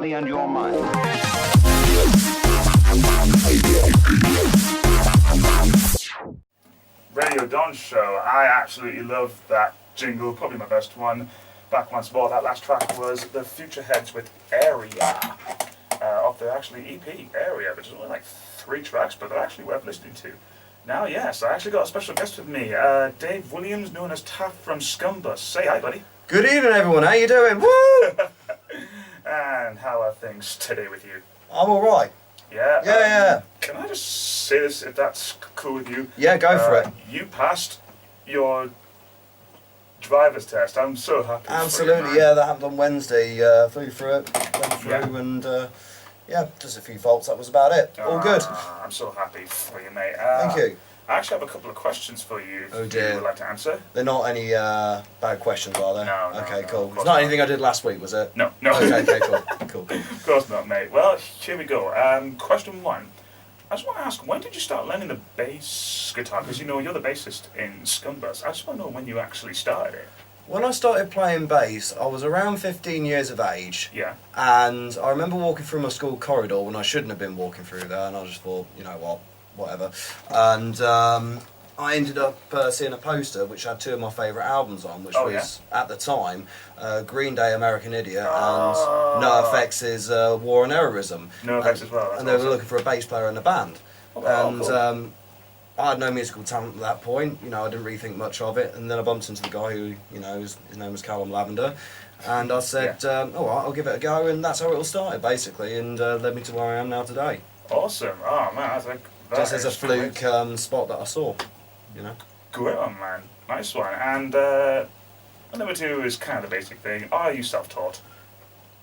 body and your mind. Radio Don Show. I absolutely love that jingle, probably my best one. Back once more, that last track was The Future Heads with Area, of the actually EP Area, which is only like 3 tracks, but they're actually worth listening to. Now, yes, I actually got a special guest with me, Dave Williams, known as Taff from Scumbus. Say hi, buddy. Good evening, everyone. How you doing? Woo! And how are things today with you? I'm all right. Yeah? Yeah. Can I just say this, if that's cool with you? Yeah, go for it. You passed your driver's test. I'm so happy for you, Absolutely, man. yeah. That happened on Wednesday. Flew through it, went through, and just a few faults. That was about it. All good. I'm so happy for you, mate. Thank you. I actually have a couple of questions for you. Oh if dear. you would like to answer. They're not any bad questions, are they? No. Okay, no, cool. of It's course not anything I did last week, was it? No. Okay, cool. Of course not, mate. Well, here we go. Question 1. I just want to ask, when did you start learning the bass guitar? Because, you're the bassist in Scumbus. I just want to know when you actually started it. When I started playing bass, I was around 15 years of age. Yeah. And I remember walking through my school corridor when I shouldn't have been walking through there, and I just thought, you know what, whatever. And I ended up seeing a poster which had 2 of my favourite albums on, which was, at the time, Green Day, American Idiot, and NoFX's War on Terrorism. NoFX as well. And they were looking for a bass player in the band. Cool. I had no musical talent at that point, I didn't really think much of it, and then I bumped into the guy who, his name was Callum Lavender, and I said, alright, I'll give it a go, and that's how it all started, basically, and led me to where I am now today. Awesome. Oh, man, that's like... Just as a fluke spot that I saw, Great one, man. Nice one. And number 2 is kind of the basic thing. Are you self-taught?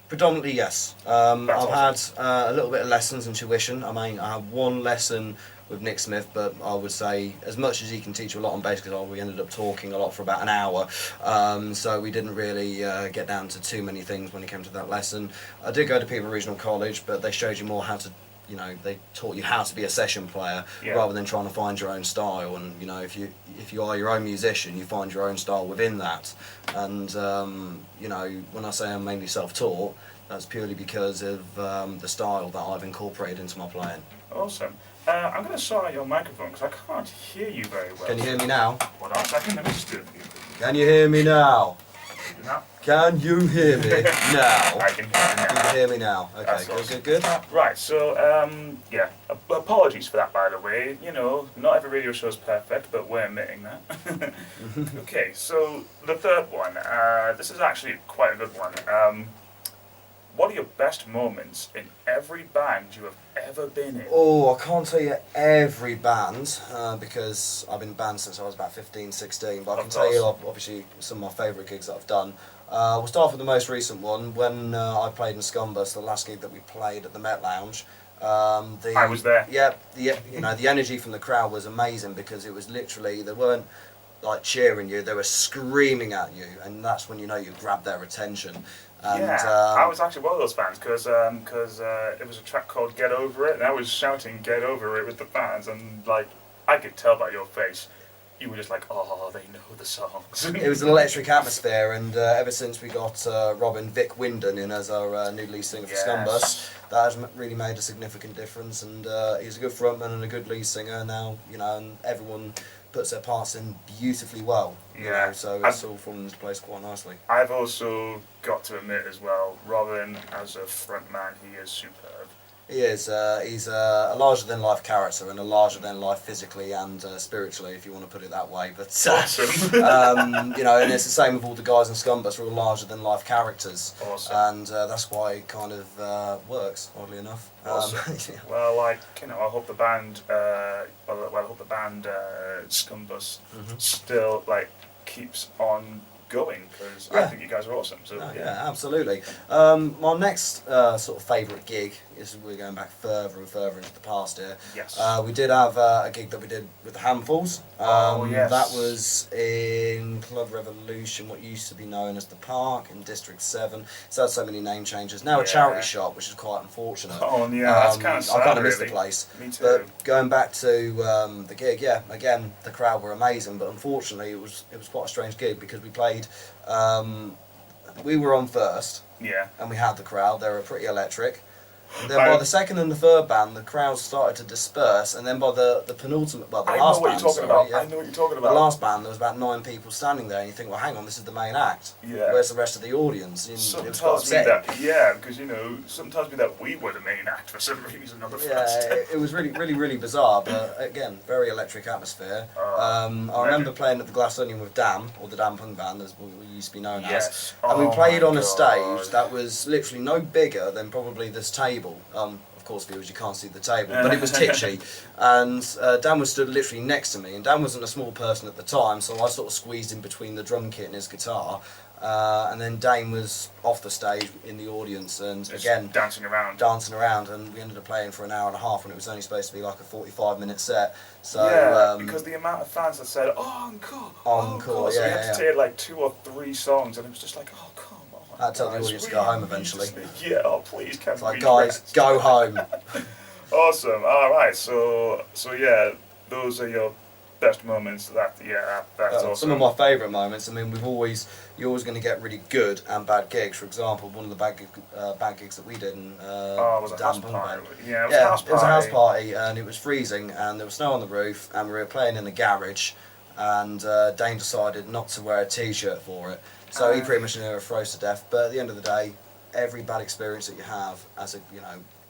Predominantly, yes. I've had a little bit of lessons and tuition. I had 1 lesson with Nick Smith, but I would say as much as he can teach you a lot on bass guitar, we ended up talking a lot for about an hour, so we didn't really get down to too many things when it came to that lesson. I did go to Peterborough Regional College, but they showed you more how to, they taught you how to be a session player rather than trying to find your own style. And if you are your own musician, you find your own style within that. And when I say I'm mainly self-taught, that's purely because of the style that I've incorporated into my playing. Awesome. I'm going to sort out your microphone because I can't hear you very well. Can you hear me now? Hold on a second, let me just do it for you. Can you hear me now? No? Can you hear me now? I can hear you now. You can hear me now. Okay, That's awesome. good. Right, so, apologies for that, by the way. Not every radio show is perfect, but we're admitting that. Okay, so the third one. This is actually quite a good one. What are your best moments in every band you have ever been in? Oh, I can't tell you every band, because I've been in bands since I was about 15, 16, but I can tell you obviously some of my favourite gigs that I've done. We'll start with the most recent one. When I played in Scumbus, the last gig that we played at the Met Lounge. I was there. Yeah, the energy from the crowd was amazing, because it was literally, they weren't like cheering you, they were screaming at you, and that's when you grabbed their attention. And, I was actually one of those fans because it was a track called Get Over It, and I was shouting Get Over It with the fans, and I could tell by your face, you were just like, oh, they know the songs. It was an electric atmosphere, and ever since we got Robin Vic Wyndon in as our new lead singer for Scumbus, that has really made a significant difference, and he's a good frontman and a good lead singer now, and everyone puts their parts in beautifully well. So it's all fallen into place quite nicely. I've also got to admit as well, Robin as a frontman, he is superb. He is. He's a larger-than-life character, and a larger-than-life physically and spiritually, if you want to put it that way. But awesome. And it's the same with all the guys in Scumbus. We're all larger-than-life characters. Awesome. And that's why it kind of works, oddly enough. Awesome. Well, I hope the band, Scumbus, still keeps on going, because I think you guys are awesome. So absolutely. My next sort of favourite gig is, we're going back further and further into the past here. Yes. We did have a gig that we did with the Handfuls. That was in Club Revolution, what used to be known as the Park in District 7. It's had so many name changes. Now a charity shop, which is quite unfortunate. Oh yeah, that's kind of sad. I kind of missed the place. Me too. But going back to the gig, again, the crowd were amazing, but unfortunately it was quite a strange gig, because we played we were on first, Yeah. and we had the crowd. They were pretty electric. And then Right. by the second and the third band, the crowd started to disperse, and then by the penultimate, well, the I know last what band, you're talking sorry, about. yeah. I know what you're talking The about. last band, there was about 9 people standing there, and you think, well, hang on, this is the main act. Yeah. Where's the rest of the audience? And Something it was quite tells me upsetting. that, yeah, because, you know, something tells me that we were the main act for some reason on the Yeah, first day. it was really bizarre, but again, very electric atmosphere. I remember playing at the Glass Onion with Dam, or the Dam Punk Band, as we used to be known Yes. as. And we Oh played my on a God. stage that was literally no bigger than probably this table. Of course, viewers, you can't see the table, but it was titchy. And Dan was stood literally next to me, and Dan wasn't a small person at the time, so I sort of squeezed in between the drum kit and his guitar. And then Dane was off the stage in the audience, and Just again dancing around. and we ended up playing for an hour and a half when it was only supposed to be like a 45-minute set. So Yeah, because the amount of fans that said, "Oh, encore, Encore, so we yeah, had to take like 2 or 3 songs, and it was just like, "Oh, come on." I had to tell the guys, audience to we go home need to eventually. stay- Yeah, oh please, can it's like, we guys, rest? go home. Awesome. All right. So yeah, those are your best moments. That's awesome. Some of my favourite moments. I mean, you're always going to get really good and bad gigs. For example, one of the bad gigs that we did in it was a house Dan Punk party. Band. Yeah, it was a house party. It was a house party, and it was freezing, and there was snow on the roof, and we were playing in the garage, and Dane decided not to wear a t-shirt for it, so he pretty much froze to death. But at the end of the day, every bad experience that you have as a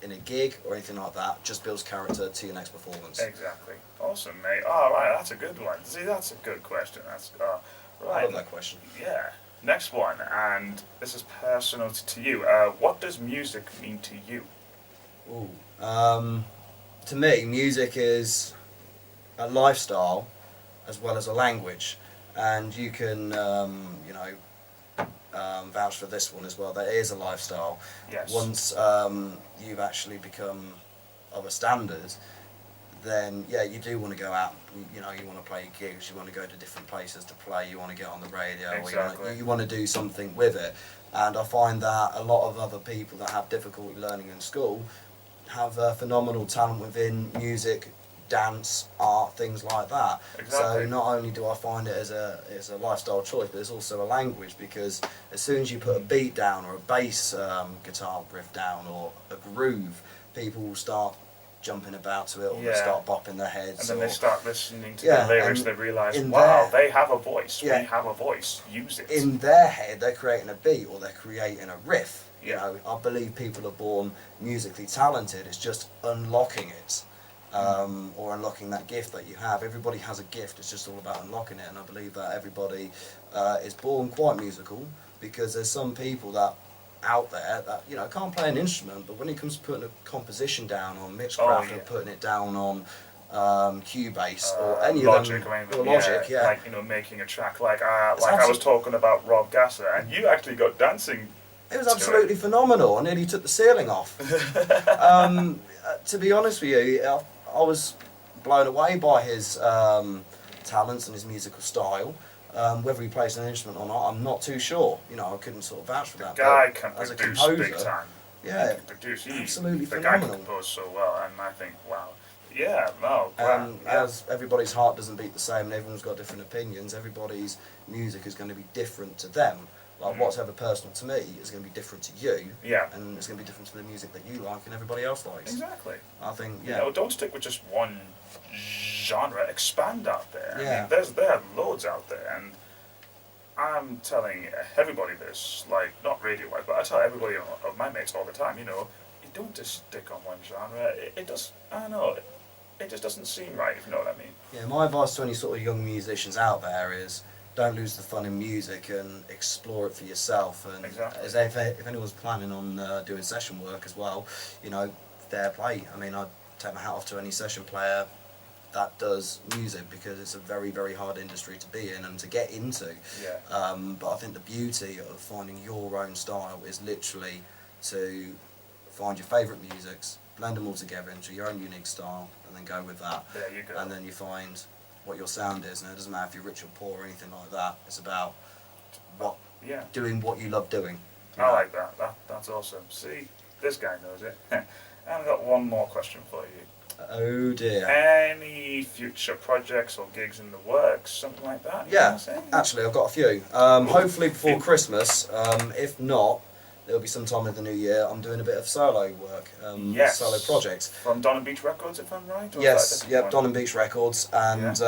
in a gig or anything like that just builds character to your next performance. Exactly. Awesome, mate. All right, that's a good one. See, that's a good question. That's right. I love that question. Yeah. Next one, and this is personal to you. What does music mean to you? Ooh. To me, music is a lifestyle as well as a language, and you can, vouch for this one as well. That is a lifestyle. Yes. Once you've actually become of a standard, then yeah, you do want to go out. You want to play gigs. You want to go to different places to play. You want to get on the radio. Exactly. Or you want to do something with it. And I find that a lot of other people that have difficulty learning in school have phenomenal talent within music, dance, art, things like that. Exactly. So not only do I find it as a lifestyle choice, but it's also a language, because as soon as you put a beat down or a bass guitar riff down or a groove, people will start jumping about to it, or they start bopping their heads. And then they start listening to Yeah, the lyrics, and they realise, in wow, their- they have a voice. Yeah. We have a voice. Use it. In their head, they're creating a beat or they're creating a riff. Yeah. I believe people are born musically talented. It's just unlocking it, or unlocking that gift that you have. Everybody has a gift. It's just all about unlocking it. And I believe that everybody is born quite musical, because there's some people that out there that can't play an instrument, but when it comes to putting a composition down on Mixcraft or putting it down on Cubase or any Logic, of them, I mean, or Logic, yeah. Like making a track like I was talking about Rob Gasser, and you actually got dancing. It was absolutely phenomenal. I nearly took the ceiling off. To be honest with you, I was blown away by his talents and his musical style. Whether he plays an instrument or not, I'm not too sure. I couldn't sort of vouch for that. The guy but can as a produce composer, big time. Yeah, He can produce. absolutely the phenomenal. guy can compose so well, and I think, wow. Yeah, no. Wow. As everybody's heart doesn't beat the same, and everyone's got different opinions, everybody's music is going to be different to them. Like what's ever personal to me is going to be different to you, and it's going to be different to the music that you like and everybody else likes. Exactly. I think, Don't stick with just one genre. Expand out there. Yeah. I mean, there are loads out there, and I'm telling everybody this, like not radio-wise, but I tell everybody of my mates all the time. You don't just stick on one genre. It just, I don't know. It just doesn't seem right, if you know what I mean. Yeah, my advice to any sort of young musicians out there is don't lose the fun in music and explore it for yourself. And Exactly. as if anyone's planning on doing session work as well, fair play. I mean, I'd take my hat off to any session player that does music, because it's a very, very hard industry to be in and to get into. Yeah. But I think the beauty of finding your own style is literally to find your favourite musics, blend them all together into your own unique style, and then go with that. There you go. And then you find what your sound is. And it doesn't matter if you're rich or poor or anything like that. It's about doing what you love doing. I like that. That's awesome. See, this guy knows it. And I've got one more question for you. Oh dear. Any future projects or gigs in the works, something like that? Yeah, actually I've got a few. Hopefully before Christmas. If not, there'll be some time in the new year. I'm doing a bit of solo work, Yes. solo projects. From Don and Beech Records, if I'm right? Or Yes, is that a yep, different Don one? and Beech Records, and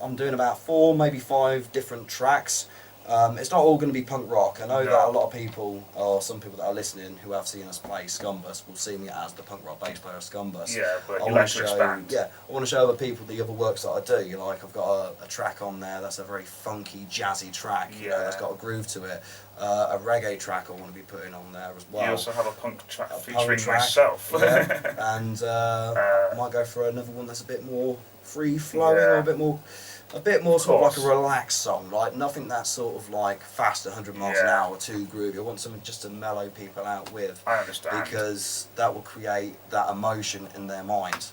I'm doing about 4, maybe 5 different tracks. It's not all going to be punk rock. I know No. that a lot of people, or some people that are listening who have seen us play Scumbus, will see me as the punk rock bass player of Scumbus. Yeah, but I you wanna like to show, expand. yeah, I want to show other people the other works that I do. Like I've got a track on there that's a very funky, jazzy track. You know, Yeah. that's got a groove to it. A reggae track I want to be putting on there as well. You also have a punk track A punk featuring track, myself. yeah, and I might go for another one that's a bit more free flowing, or a bit more sort of like a relaxed song, like nothing that's sort of like fast 100 miles an hour, too groovy. I want something just to mellow people out with. I understand. Because that will create that emotion in their mind.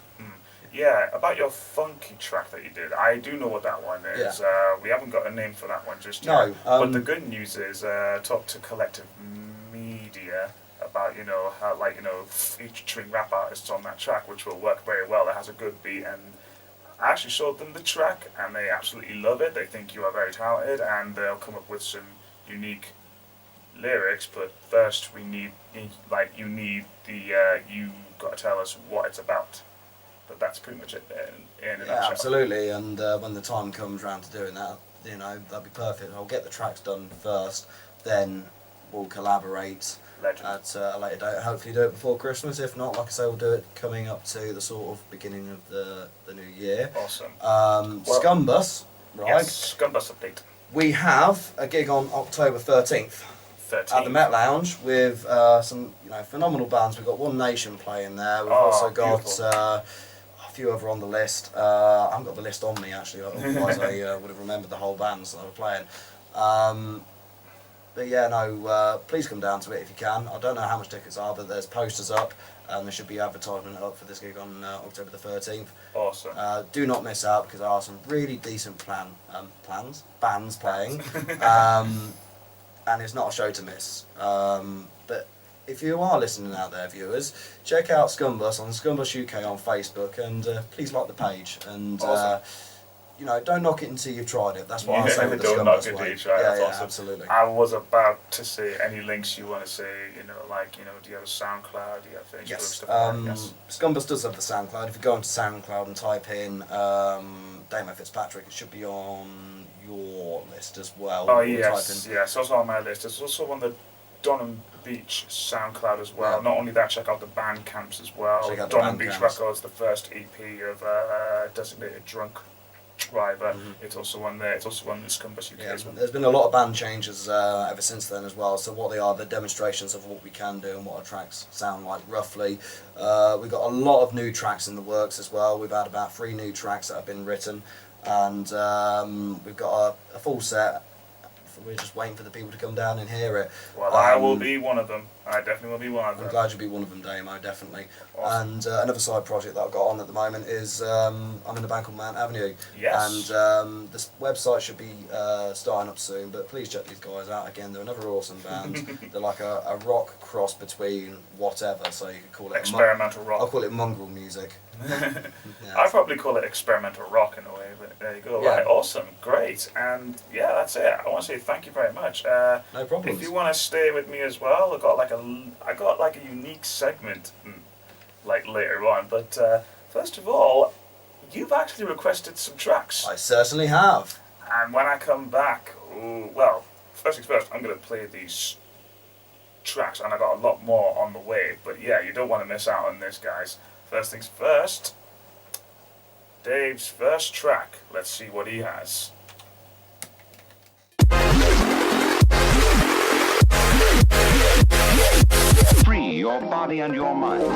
Yeah, about your funky track that you did, I do know what that one is. We haven't got a name for that one just yet. No, but the good news is, talk to Collective Media about, how, featuring rap artists on that track, which will work very well. It has a good beat, and I actually showed them the track, and they absolutely love it. They think you are very talented, and they'll come up with some unique lyrics. But first, you got to tell us what it's about. But that's pretty much it in a nutshell. Absolutely. And when the time comes round to doing that, that'd be perfect. I'll get the tracks done first, then we'll collaborate. Legend. At a later date. Hopefully do it before Christmas. If not, like I say, we'll do it coming up to the sort of beginning of the new year. Awesome. Scumbus, right? Yes, Scumbus update. We have a gig on October 13th. At the Met Lounge with some phenomenal bands. We've got One Nation playing there. We've also got a few other on the list. I haven't got the list on me actually, otherwise I would have remembered the whole bands that I were playing. But yeah, no, please come down to it if you can. I don't know how much tickets are, but there's posters up, and there should be advertisement up for this gig on October the 13th. Awesome. Do not miss out, because there are some really decent bands playing, and it's not a show to miss. But if you are listening out there, viewers, check out Scumbus on Scumbus UK on Facebook, and please like the page. And awesome. Don't knock it until you've tried it. That's what I say with the Don't knock Scumbus it way. till you try it. Yeah, That's yeah, awesome. absolutely. I was about to say any links you want to say. Do you have a SoundCloud? Do you have Facebook? Yes. Stuff like that? Yes. Scumbus does have the SoundCloud. If you go onto SoundCloud and type in O Fitzpatrick, it should be on your list as well. Oh yes, yes. Also on my list. It's also on the Don and Beech SoundCloud as well. Yeah. Not only that, check out the band camps as well. Check out the Don and band Beech camps. Records, the first EP of Designated Drunk Driver. It's also on there. It's also on the Scumbus UK as well. There's been a lot of band changes ever since then as well. So what they are, the demonstrations of what we can do and what our tracks sound like roughly. We've got a lot of new tracks in the works as well. We've had about 3 new tracks that have been written, and we've got a full set. We're just waiting for the people to come down and hear it. Well, I will be one of them. I definitely will be one of them. I'm glad you'll be one of them, Damo, definitely. Awesome. And another side project that I've got on at the moment is I'm in a band called Mount Avenue. Yes. And this website should be starting up soon, but please check these guys out again. They're another awesome band. They're like a rock cross between whatever, so you could call it experimental rock. I'll call it mongrel music. I'd probably call it experimental rock in a way, but there you go. Yeah. Right, awesome, great, and yeah, that's it. I want to say thank you very much. No problem. If you want to stay with me as well, I got like a unique segment like later on. But first of all, you've actually requested some tracks, I certainly have. and when I come back, well, first things first, I'm going to play these tracks, and I got a lot more on the way. But yeah, you don't want to miss out on this, guys. First things first, Dave's first track. Let's see what he has. Free your body and your mind.